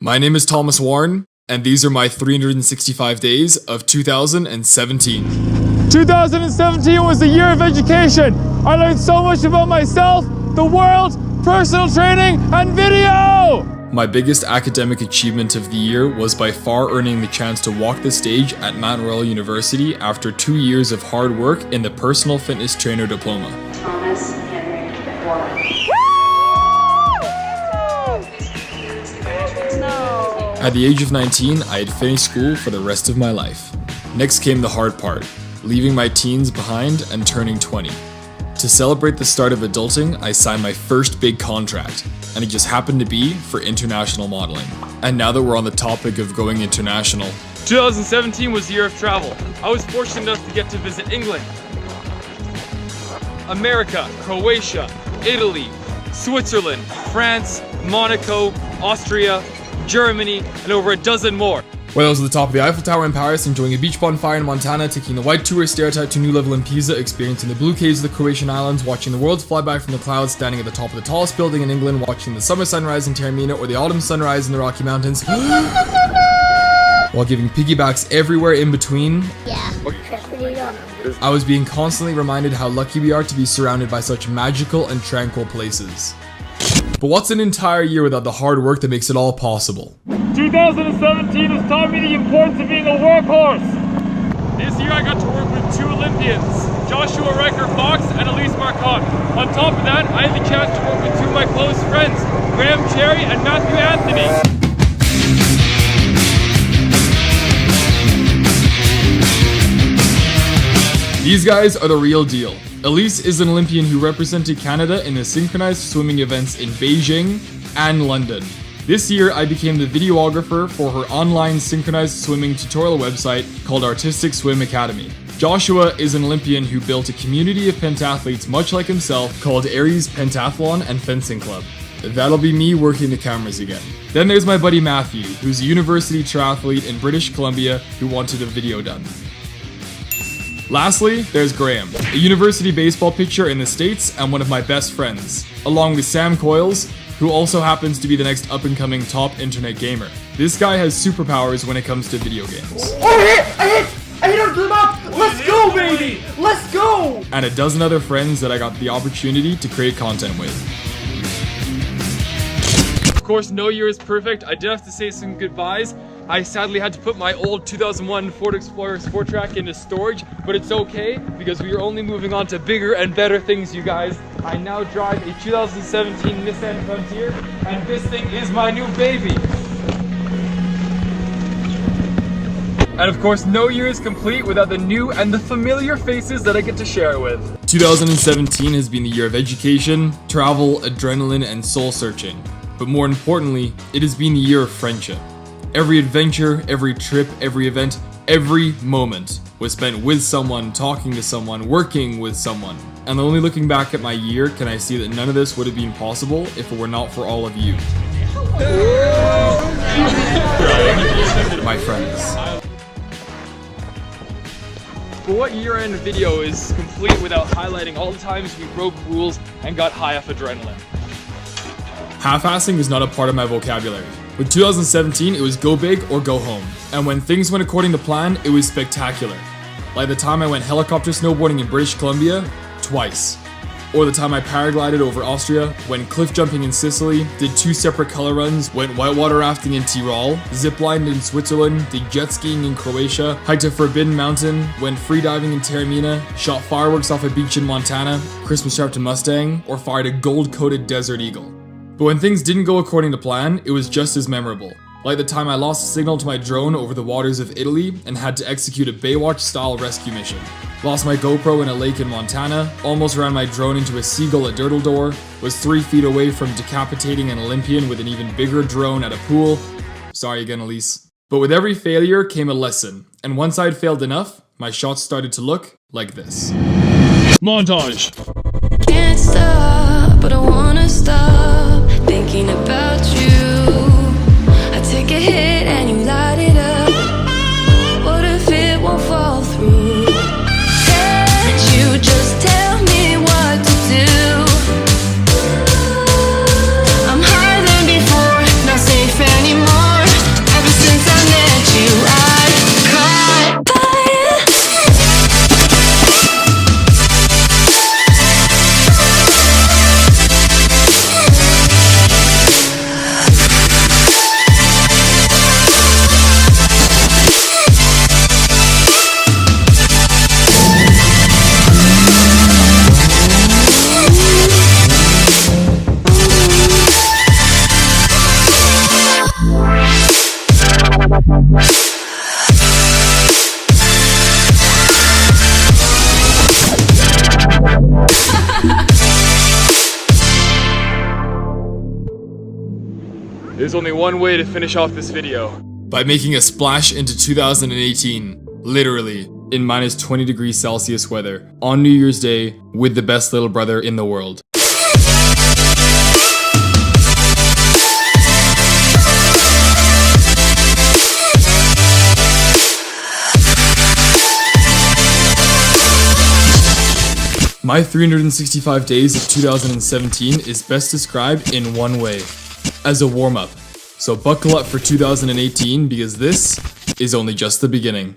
My name is Thomas Warren, and these are my 365 days of 2017. 2017 was the year of education. I learned so much about myself, the world, personal training, and video! My biggest academic achievement of the year was by far earning the chance to walk the stage at Mount Royal University after 2 years of hard work in the Personal Fitness Trainer Diploma. Thomas Henry Warren. At the age of 19, I had finished school for the rest of my life. Next came the hard part, leaving my teens behind and turning 20. To celebrate the start of adulting, I signed my first big contract, and it just happened to be for international modeling. And now that we're on the topic of going international, 2017 was the year of travel. I was fortunate enough to get to visit England, America, Croatia, Italy, Switzerland, France, Monaco, Austria, Germany, and over a dozen more. Whether I was at the top of the Eiffel Tower in Paris, enjoying a beach bonfire in Montana, taking the white tourist stereotype to a new level in Pisa, experiencing the blue caves of the Croatian islands, watching the world fly by from the clouds, standing at the top of the tallest building in England, watching the summer sunrise in Taormina or the autumn sunrise in the Rocky Mountains, while giving piggybacks everywhere in between. Yeah. I was being constantly reminded how lucky we are to be surrounded by such magical and tranquil places. But what's an entire year without the hard work that makes it all possible? 2017 has taught me the importance of being a workhorse. This year I got to work with 2 Olympians, Joshua Riker-Fox and Elise Marcotte. On top of that, I had the chance to work with 2 of my close friends, Graham Cherry and Matthew Anthony. These guys are the real deal. Elise is an Olympian who represented Canada in the synchronized swimming events in Beijing and London. This year, I became the videographer for her online synchronized swimming tutorial website called Artistic Swim Academy. Joshua is an Olympian who built a community of pentathletes much like himself called Aries Pentathlon and Fencing Club. That'll be me working the cameras again. Then there's my buddy Matthew, who's a university triathlete in British Columbia who wanted a video done. Lastly, there's Graham, a university baseball pitcher in the States and one of my best friends, along with Sam Coyles, who also happens to be the next up-and-coming top internet gamer. This guy has superpowers when it comes to video games. I hit our group up! Let's go, baby! Let's go! And a dozen other friends that I got the opportunity to create content with. Of course, no year is perfect. I did have to say some goodbyes. I sadly had to put my old 2001 Ford Explorer Sport Track into storage, but it's okay because we are only moving on to bigger and better things, you guys. I now drive a 2017 Nissan Frontier, and this thing is my new baby. And of course, no year is complete without the new and the familiar faces that I get to share with. 2017 has been the year of education, travel, adrenaline, and soul searching. But more importantly, it has been the year of friendship. Every adventure, every trip, every event, every moment was spent with someone, talking to someone, working with someone. And only looking back at my year can I see that none of this would have been possible if it were not for all of you. My friends. But what year-end video is complete without highlighting all the times we broke rules and got high off adrenaline? Half-assing is not a part of my vocabulary. With 2017, it was go big or go home. And when things went according to plan, it was spectacular. Like the time I went helicopter snowboarding in British Columbia, twice. Or the time I paraglided over Austria, went cliff jumping in Sicily, did 2 separate color runs, went whitewater rafting in Tyrol, ziplined in Switzerland, did jet skiing in Croatia, hiked a forbidden mountain, went freediving in Taormina, shot fireworks off a beach in Montana, Christmas wrapped a Mustang, or fired a gold-coated Desert Eagle. But when things didn't go according to plan, it was just as memorable. Like the time I lost signal to my drone over the waters of Italy and had to execute a Baywatch-style rescue mission. Lost my GoPro in a lake in Montana, almost ran my drone into a seagull at Dirtledore, was 3 feet away from decapitating an Olympian with an even bigger drone at a pool. Sorry again, Elise. But with every failure came a lesson, and once I'd failed enough, my shots started to look like this. Montage. Can't stop, but I wanna stop thinking about you. I take a hit and you light it up. What if it won't fall through? Can't you just tell me what to do? I'm higher than before, not safe anymore. There's only one way to finish off this video. By making a splash into 2018, literally, in minus 20 degrees Celsius weather, on New Year's Day, with the best little brother in the world. My 365 days of 2017 is best described in one way, as a warm-up. So buckle up for 2018 because this is only just the beginning.